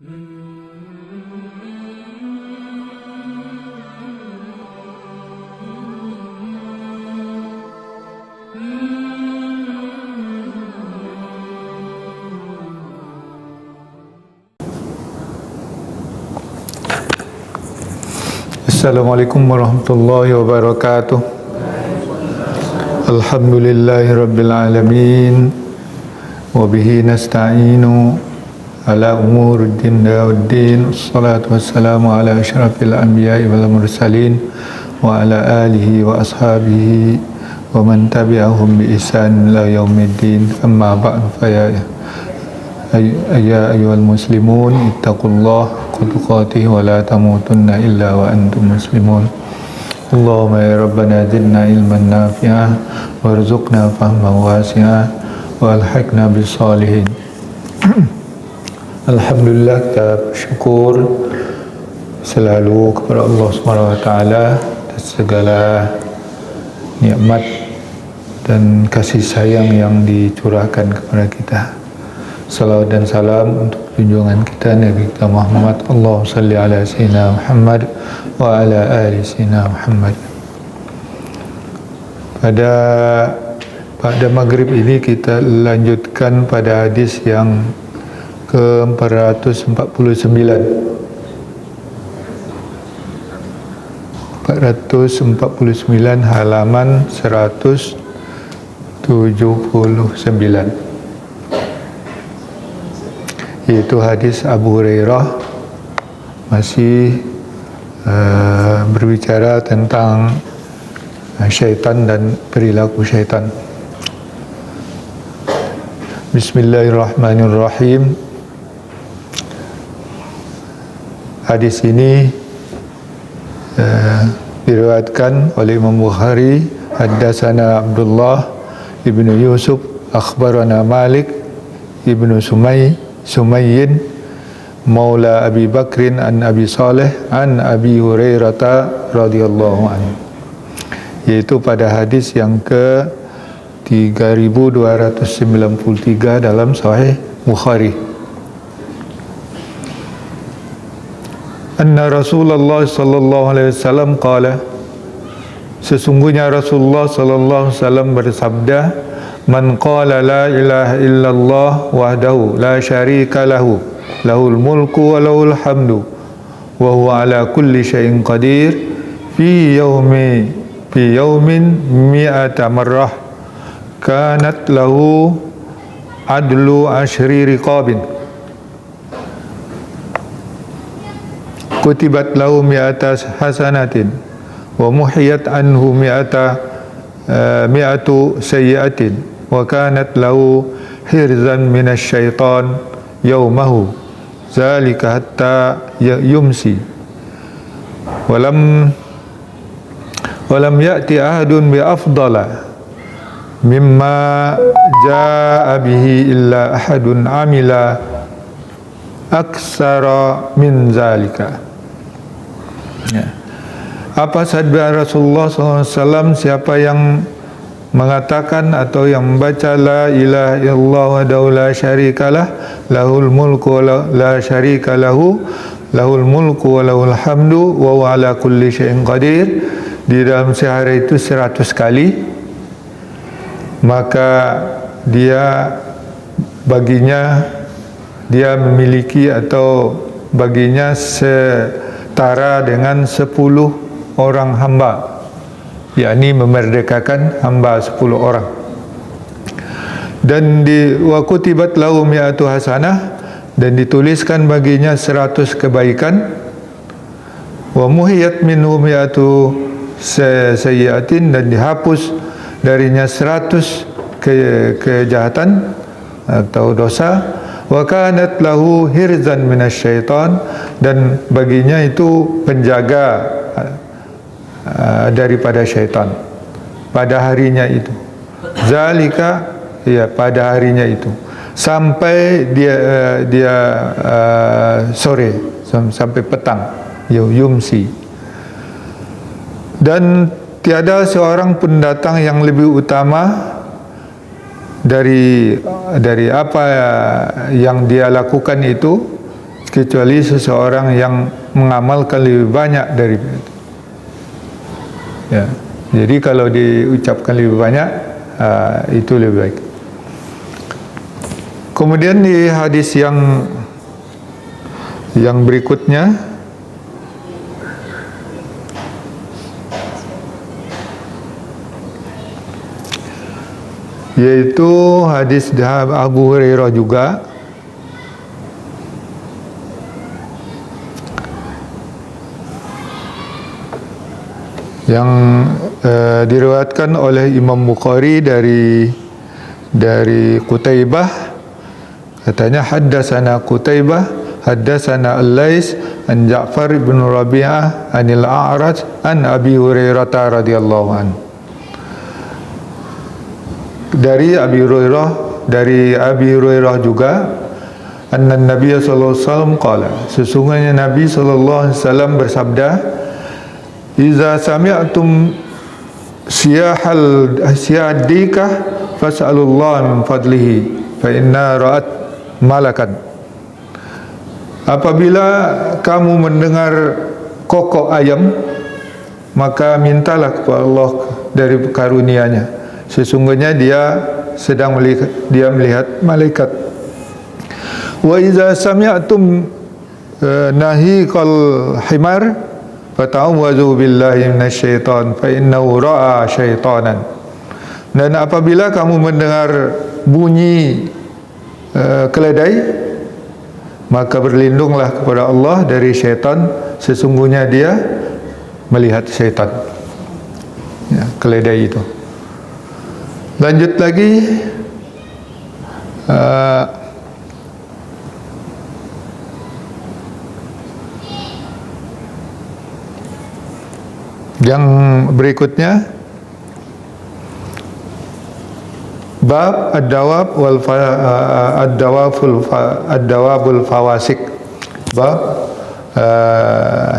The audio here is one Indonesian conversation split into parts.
Assalamualaikum warahmatullahi wabarakatuh. Alhamdulillahi rabbil alamin. Wa bihi nasta'inu ala umuruddin waddin. Assalatu wassalamu ala asyrafil anbiya'i wal mursalin wa ala alihi wa ashabihi wa man tabi'ahum bi ihsan ila yaumiddin. Amma ba'du, fa ya ayyuhal muslimun ittaqullah tuqatih wa la tamutunna illa wa antum muslimun. Allahumma ya rabbana zidna ilman nafi'ah warzuqna fahman wasi'ah wa alhaqna bis salihin. Alhamdulillah, kita bersyukur selalu kepada Allah Subhanahu wa taala atas segala nikmat dan kasih sayang yang dicurahkan kepada kita. Salawat dan salam untuk junjungan kita Nabi kita Muhammad. Allahumma salli ala sayyidina Muhammad wa ala ali sayyidina Muhammad. Pada maghrib ini kita lanjutkan pada hadis yang ke-449 halaman 179, yaitu hadis Abu Hurairah, masih berbicara tentang syaitan dan perilaku syaitan. Bismillahirrahmanirrahim. Hadis ini diriwayatkan oleh Imam Bukhari. Haddatsana Abdullah ibnu Yusuf akhbarana Malik ibnu Sumayyin maula Abi Bakrin an Abi Saleh an Abi Hurairah radhiyallahu anhu, yaitu pada hadis yang ke 3293 dalam Sahih Bukhari. Anna Rasulullah sallallahu alaihi wasallam qala, sesungguhnya Rasulullah sallallahu alaihi wasallam bersabda, man qala la ilaha illallah wahdahu la syarika lahu lahul mulku wa lahul hamdu wa huwa ala kulli syai'in qadir fi yawmin mi'ata marrah kanat lahu adlu ashri riqabin kutibat lahu mi'ata hasanatin wa muhiyat anhu mi'atu sayyi'atin wa kanat lahu hirzan minasyaitan yaumahu zalika hatta yumsi walam ya'ti ahadun bi afdala mimma jaa'a bihi illa ahadun amila aksara min zalika. Apa sabda Rasulullah SAW, siapa yang mengatakan atau yang membaca la ilaha illallah wahdahu la syarikalah lahul mulku wa la syarika lahu lahul mulku wa lahul hamdu wa huwa ala kulli syai'in qadir, di dalam sehari itu 100 kali, maka dia memiliki atau baginya setara dengan 10 orang hamba, yakni memerdekakan hamba 10 orang. Dan wa kutibat lahu mi'atu hasanah, dan dituliskan baginya 100 kebaikan, wa muhiyat minhu mi'atu sayyi'atin, dan dihapus darinya 100 kejahatan atau dosa, wa kanat lahu hirzan minasyaitan, dan baginya itu penjaga daripada syaitan pada harinya itu. Zalika, ya, pada harinya itu sampai dia sore, sampai petang, yumsi. Dan tiada seorang pun datang yang lebih utama dari apa yang dia lakukan itu, kecuali seseorang yang mengamalkan lebih banyak dari itu. Ya. Jadi kalau diucapkan lebih banyak, itu lebih baik. Kemudian di hadis yang berikutnya, yaitu hadis Abu Hurairah juga, yang diriwayatkan oleh Imam Bukhari dari Qutaibah, katanya haddatsana Qutaibah haddatsana Al-Lais an Ja'far bin Rabi'ah anil A'raj an Abi Hurairah radhiyallahu anhu. Dari Abi Hurairah juga, anna Nabi sallallahu alaihi wasallam qala, sesungguhnya Nabi sallallahu alaihi wasallam bersabda, iza sami'tum siyadika fas'alullah min fadlihi fa inna ra'at malakan. Apabila kamu mendengar kokok ayam, maka mintalah kepada Allah dari karunia-Nya, sesungguhnya dia melihat malaikat. Wa iza sami'tum nahiqal himar fata'awwadzu billahi minasyaitan fa innahu ra'a syaitanan. Dan apabila kamu mendengar bunyi keledai, maka berlindunglah kepada Allah dari syaitan, sesungguhnya dia melihat syaitan. Ya, keledai itu. Lanjut lagi, yang berikutnya, bab ad-dawabul fawasik, bab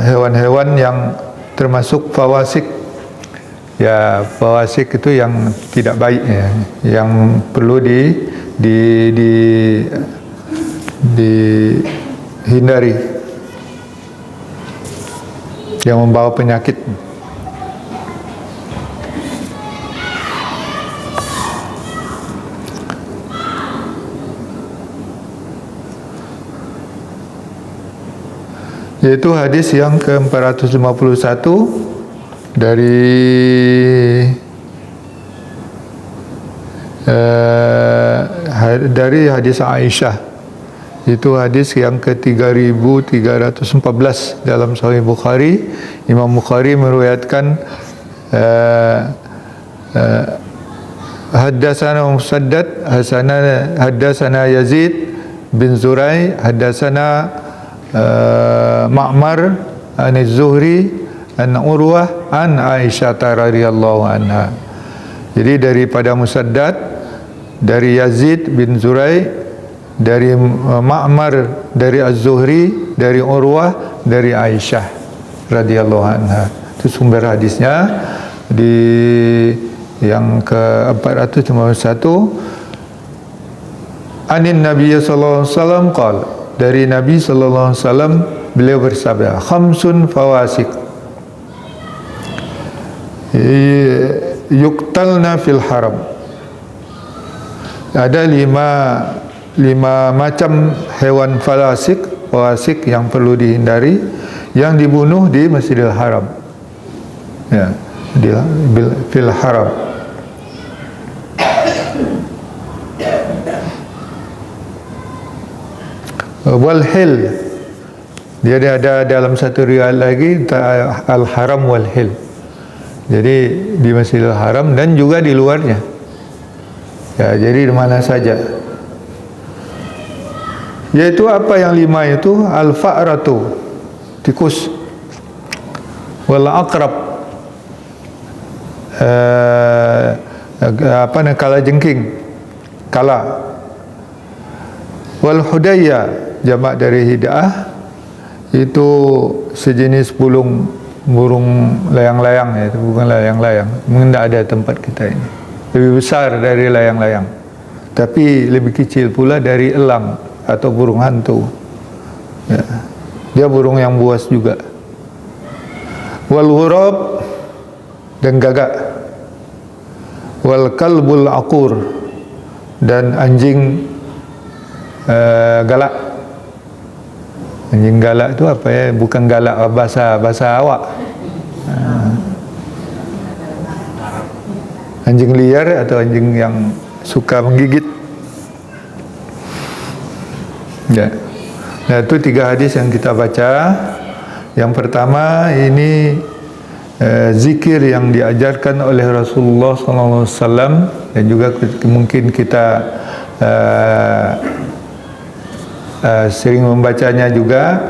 hewan-hewan yang termasuk fawasik. Ya, fawasik itu yang tidak baik, ya, yang perlu dihindari, yang membawa penyakit. Yaitu hadis yang ke-451 dari hadis Aisyah. Itu hadis yang ke-3314 dalam Sahih Bukhari. Imam Bukhari meriwayatkan haddatsana Musaddad haddatsana Yazid bin Zurai haddatsana Ma'mar an Az-Zuhri an Urwah an Aisyah radhiyallahu anha. Jadi daripada Musaddad, dari Yazid bin Zurai, dari Ma'mar, dari Az-Zuhri, dari Urwah, dari Aisyah radhiyallahu anha. Itu sumber hadisnya di yang ke-451. Anin Nabi sallallahu alaihi wasallam qala, dari Nabi sallallahu alaihi wasallam beliau bersabda, khamsun fawasik yuktalna fil haram. Ada lima macam hewan fawasik yang perlu dihindari, yang dibunuh di Masjidil Haram. Ya, fil haram. Wal hil, dia ada dalam satu riwayat lagi al haram wal hil. Jadi di Masjidil Haram dan juga di luarnya. Ya, jadi di mana saja. Yaitu apa yang lima itu? Al fa'ratu, tikus. Wal aqrab, kalajengking, kala. Wal hudayya, jamak dari hidah, itu sejenis burung layang-layang, ya, itu bukan layang-layang, mungkin tidak ada tempat kita ini. Lebih besar dari layang-layang, tapi lebih kecil pula dari elang atau burung hantu. Ya. Dia burung yang buas juga. Wal ghurab, dan gagak. Wal kalbul aqur, dan anjing galak. Anjing galak itu apa ya? Bukan galak bahasa awak. Anjing liar atau anjing yang suka menggigit. Ya. Nah, itu 3 hadis yang kita baca. Yang pertama ini zikir yang diajarkan oleh Rasulullah SAW, dan juga mungkin kita sering membacanya juga,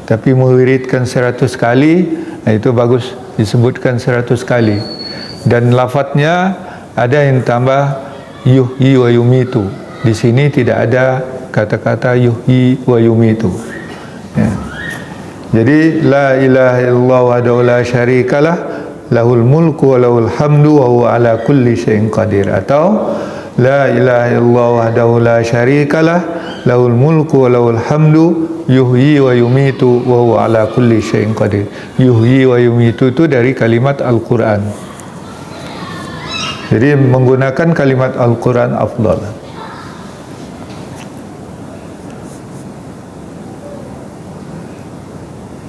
tapi mewiridkan 100 kali. Nah, itu bagus disebutkan 100 kali. Dan lafadznya ada yang tambah yuhyi wa yumitu. Di sini tidak ada kata-kata yuhyi wa yumitu. Ya. Jadi la ilaha illallah wahdahu la syarikalah, lahul mulku wa lahul hamdu wa huwa ala kulli syai'in qadir. Atau la ilaha illallah wahdahu la syarikalah, lahul mulku wa lahul hamdu yuhyi wa yumitu wa huwa ala kulli syai'in qadir. Yuhyi wa yumitu itu dari kalimat Al-Quran. Jadi menggunakan kalimat Al-Quran afdal.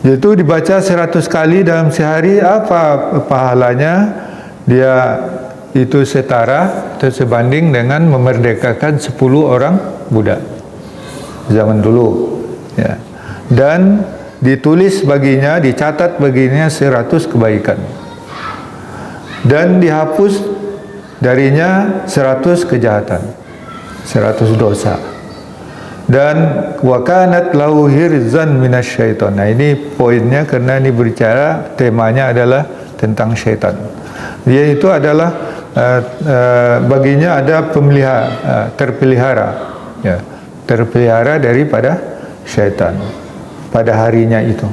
Itu dibaca 100 kali dalam sehari. Apa pahalanya? Dia itu setara atau sebanding dengan memerdekakan 10 orang budak zaman dulu, ya. Dan ditulis baginya, dicatat baginya 100 kebaikan, dan dihapus darinya 100 kejahatan, 100 dosa. Dan wa kanat lahu hirzan minasyaiton. Nah, ini poinnya, karena ini berbicara, temanya adalah tentang syaitan. Dia itu adalah baginya ada terpelihara, ya, terpelihara daripada syaitan pada harinya itu.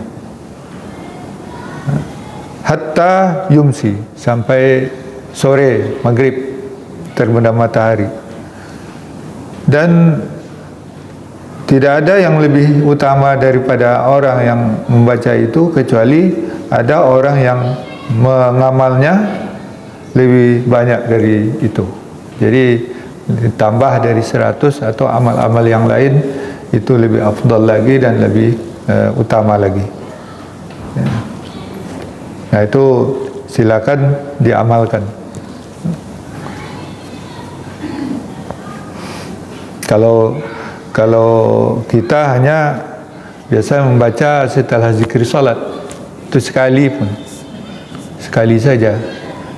Hatta yumsi, sampai sore maghrib terbenam matahari. Dan tidak ada yang lebih utama daripada orang yang membaca itu, kecuali ada orang yang mengamalnya lebih banyak dari itu. Jadi ditambah dari 100 atau amal-amal yang lain itu lebih afdal lagi dan lebih utama lagi. Ya. Nah, itu silakan diamalkan. Kalau kita hanya biasa membaca setelah zikir salat, itu sekali saja.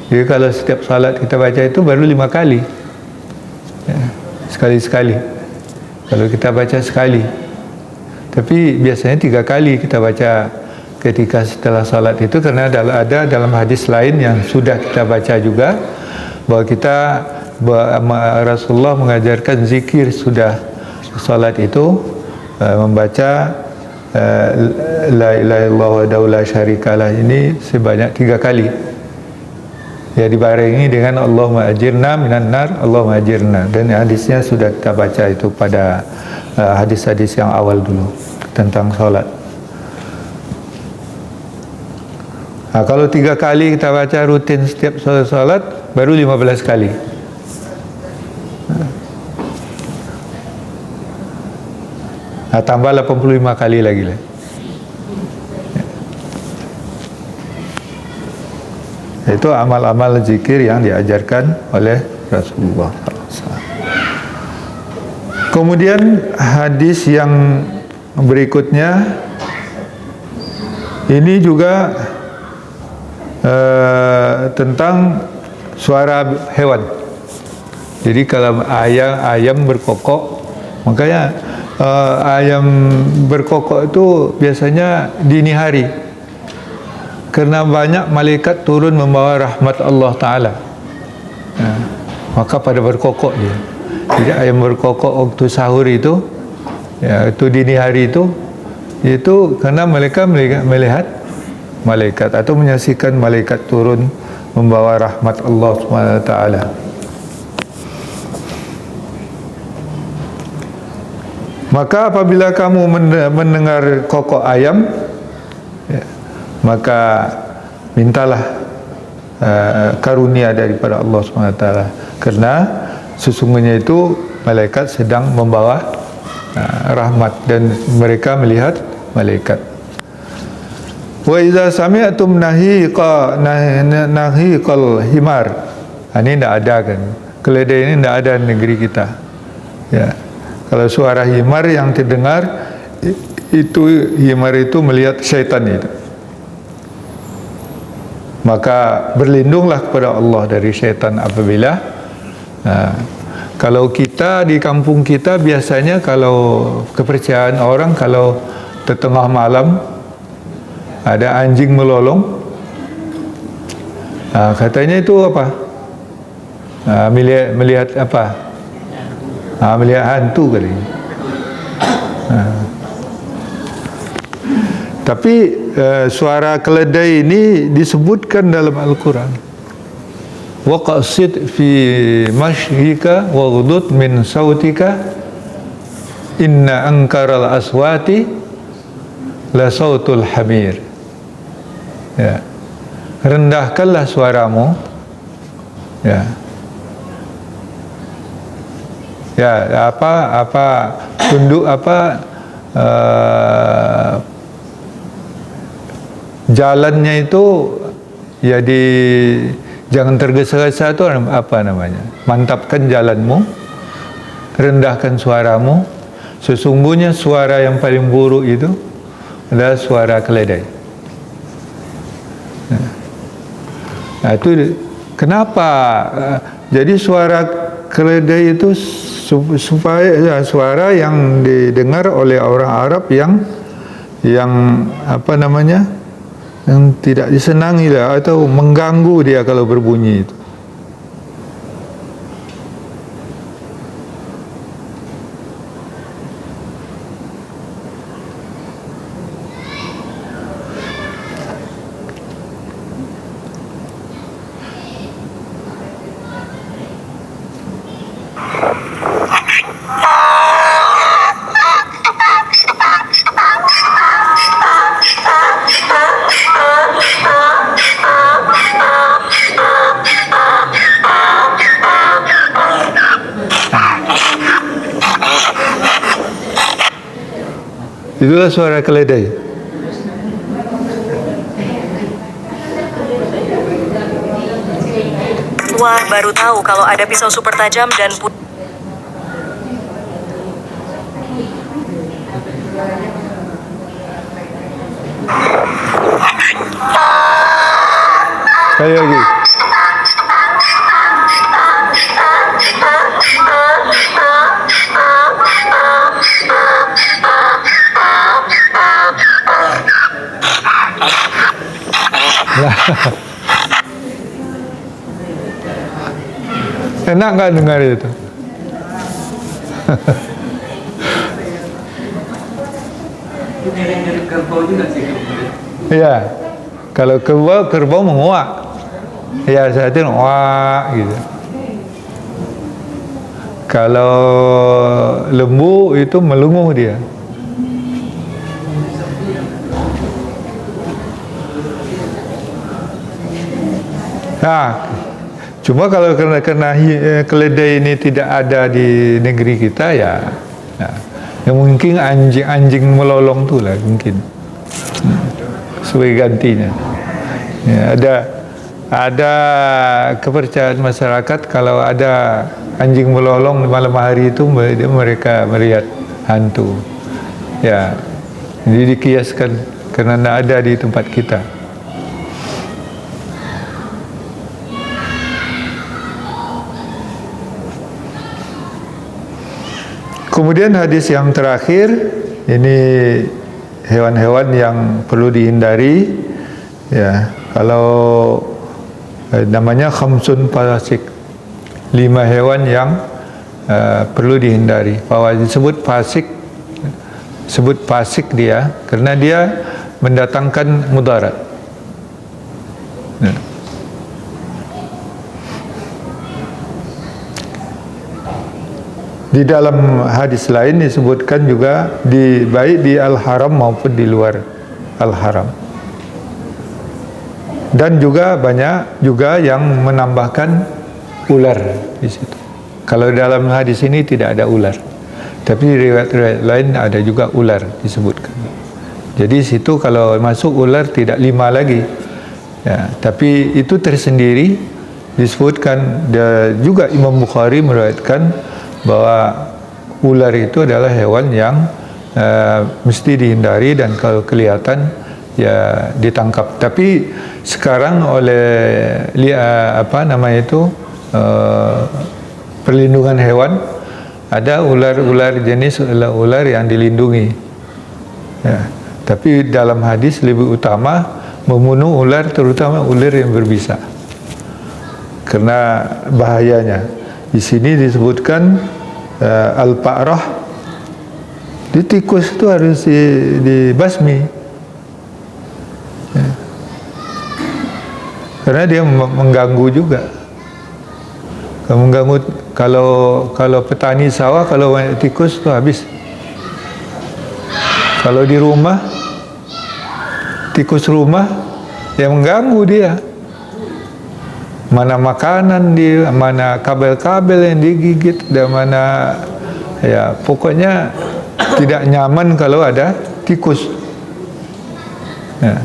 Jadi kalau setiap salat kita baca itu baru 5 kali, ya, sekali. Kalau kita baca sekali, tapi biasanya 3 kali kita baca ketika setelah salat itu, karena ada dalam hadis lain yang sudah kita baca juga, bahwa Rasulullah mengajarkan zikir sudah salat itu membaca la ilaha illallah wahdahu la syarikalah ini sebanyak 3 kali. Ya, dibarengi dengan Allahumma ajirna minan nar, Allahumma ajirna. Dan hadisnya sudah kita baca itu pada hadis-hadis yang awal dulu tentang salat. Nah, kalau 3 kali kita baca rutin setiap salat, baru 15 kali. Nah, tambah 85 kali lagi lah. Itu amal-amal zikir yang diajarkan oleh Rasulullah SAW. Kemudian hadis yang berikutnya ini juga tentang suara hewan. Jadi kalau ayam berkokok, makanya ayam berkokok itu biasanya dini hari, karena banyak malaikat turun membawa rahmat Allah Ta'ala, maka pada berkokok dia. Jadi ayam berkokok waktu sahur itu, ya, itu dini hari itu karena mereka melihat malaikat atau menyaksikan malaikat turun membawa rahmat Allah Subhanahu Wa Ta'ala. Maka apabila kamu mendengar kokok ayam, ya, maka mintalah karunia daripada Allah SWT, karena sesungguhnya itu malaikat sedang membawa rahmat dan mereka melihat malaikat. Wa iza sami'tum nahiqal himar. Ini tidak ada kan. Keledai ini tidak ada di negeri kita. Ya. Kalau suara himar yang terdengar itu, himar itu melihat syaitan itu. Maka berlindunglah kepada Allah dari syaitan apabila kalau kita di kampung kita biasanya kalau kepercayaan orang kalau tengah malam ada anjing melolong, katanya itu apa? Melihat apa? Melihat hantu kali. Tapi suara keledai ini disebutkan dalam Al-Quran. Waqasid fi mashyika waghdud min sautika inna ankaral aswati la sautul hamir. Ya. Rendahkanlah suaramu. Ya. Ya, tunduk jalannya itu ya jangan tergesa-gesa itu apa namanya? Mantapkan jalanmu, rendahkan suaramu. Sesungguhnya suara yang paling buruk itu adalah suara keledai. Nah, itu kenapa? Jadi suara keledai itu supaya suara yang didengar oleh orang Arab yang apa namanya? Yang tidak disenangi lah, atau mengganggu dia kalau berbunyi itu. Itulah suara keledai. Wah, baru tahu kalau ada pisau super tajam dan Sekali lagi. Enak nggak dengar itu? Mirip kerbau juga sih. Iya, kalau kerbau menguak. Ya, saya itu wah gitu. Kalau lembu itu melunguh dia. Nah, cuma kalau karena keledai ini tidak ada di negeri kita ya, nah, yang mungkin anjing melolong tu lah mungkin sebagai gantinya. Ya, ada kepercayaan masyarakat kalau ada anjing melolong di malam hari itu mereka melihat hantu. Ya, jadi dikiaskan karena tidak ada di tempat kita. Kemudian hadis yang terakhir, ini hewan-hewan yang perlu dihindari. Ya, kalau namanya khamsun fasik, 5 hewan yang perlu dihindari. Bahwa disebut fasik, sebut fasik dia karena dia mendatangkan mudarat. Ya. Di dalam hadis lain disebutkan juga baik di al-haram maupun di luar al-haram. Dan juga banyak juga yang menambahkan ular di situ. Kalau dalam hadis ini tidak ada ular, tapi riwayat-riwayat lain ada juga ular disebutkan. Jadi situ kalau masuk ular tidak 5 lagi. Ya, tapi itu tersendiri disebutkan. Juga Imam Bukhari meriwayatkan bahwa ular itu adalah hewan yang mesti dihindari dan kalau kelihatan ya ditangkap. Tapi sekarang oleh perlindungan hewan ada ular-ular jenis ular yang dilindungi. Ya. Tapi dalam hadis lebih utama membunuh ular, terutama ular yang berbisa, karena bahayanya. Di sini disebutkan al-pa'rah, di tikus itu harus dibasmi. Ya. Karena dia mengganggu juga. Mengganggu kalau petani sawah, kalau banyak tikus itu habis. Kalau di rumah, tikus rumah yang mengganggu dia. Mana makanan dia, mana kabel-kabel yang digigit, dan mana ya pokoknya tidak nyaman kalau ada tikus. Ya.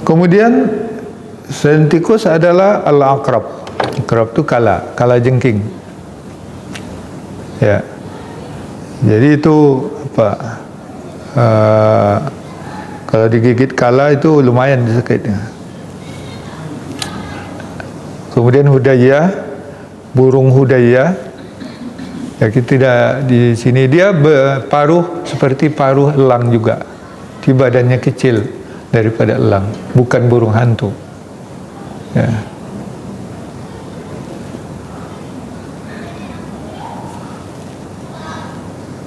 Kemudian selain tikus adalah al-aqrab. Aqrab itu kala jengking. Ya. Jadi itu apa? Kalau digigit kala itu lumayan sakitnya. Kemudian hudayah, burung hudayah. Ya, tidak di sini dia berparuh seperti paruh elang juga. Di badannya kecil daripada elang, bukan burung hantu. Ya.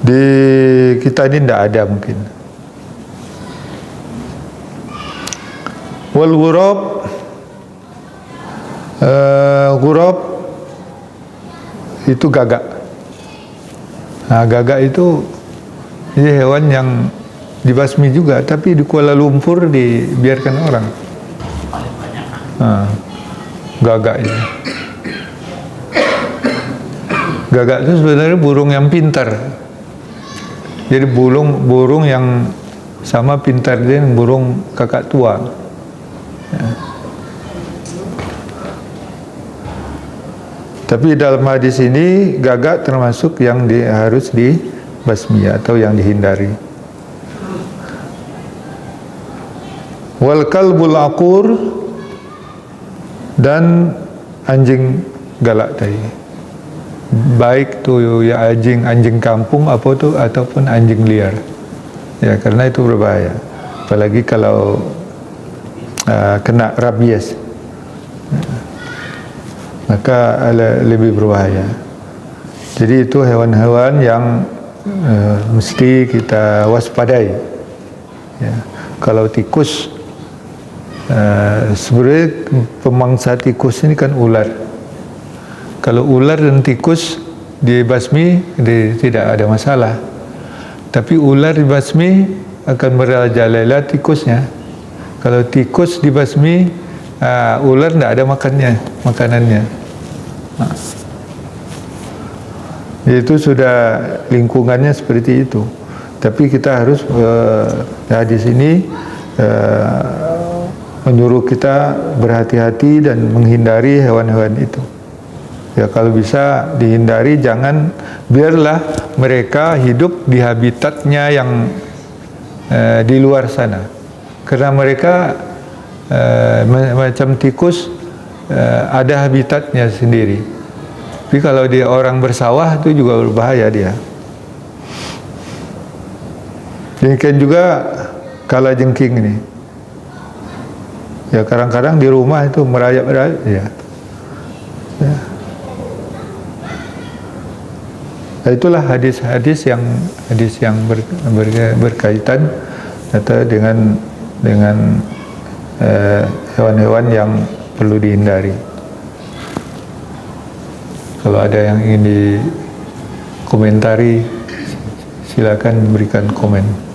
Di kita ini tidak ada mungkin. Wal ghurab, ghurab itu gagak. Nah, gagak itu hewan yang dibasmi juga, tapi di Kuala Lumpur dibiarkan orang. Gagak itu. Gagak itu sebenarnya burung yang pintar. Jadi burung yang sama pintar dengan burung kakak tua. Ya. Tapi dalam hadis ini gagak termasuk yang harus dibasmi atau yang dihindari. Wal kalbul aqur, dan anjing galak tadi, baik tu ya anjing kampung apa tu ataupun anjing liar. Ya, karena itu berbahaya, apalagi kalau kena rabies, maka lebih berbahaya. Jadi itu hewan-hewan yang mesti kita waspadai. Ya. Kalau tikus, sebenarnya pemangsa tikus ini kan ular. Kalau ular dan tikus dibasmi tidak ada masalah. Tapi ular dibasmi akan merajalela tikusnya. Kalau tikus dibasmi, ular tidak ada makanannya. Itu sudah lingkungannya seperti itu. Tapi kita harus di sini menyuruh kita berhati-hati dan menghindari hewan-hewan itu. Ya, kalau bisa dihindari, jangan, biarlah mereka hidup di habitatnya yang di luar sana. Karena mereka macam tikus ada habitatnya sendiri. Tapi kalau dia orang bersawah itu juga berbahaya dia. Demikian juga kalajengking ini. Ya, kadang-kadang di rumah itu merayap-rayap ya. Ya. Itulah hadis yang berkaitan atau dengan hewan-hewan yang perlu dihindari. Kalau ada yang ingin dikomentari, silakan berikan komen.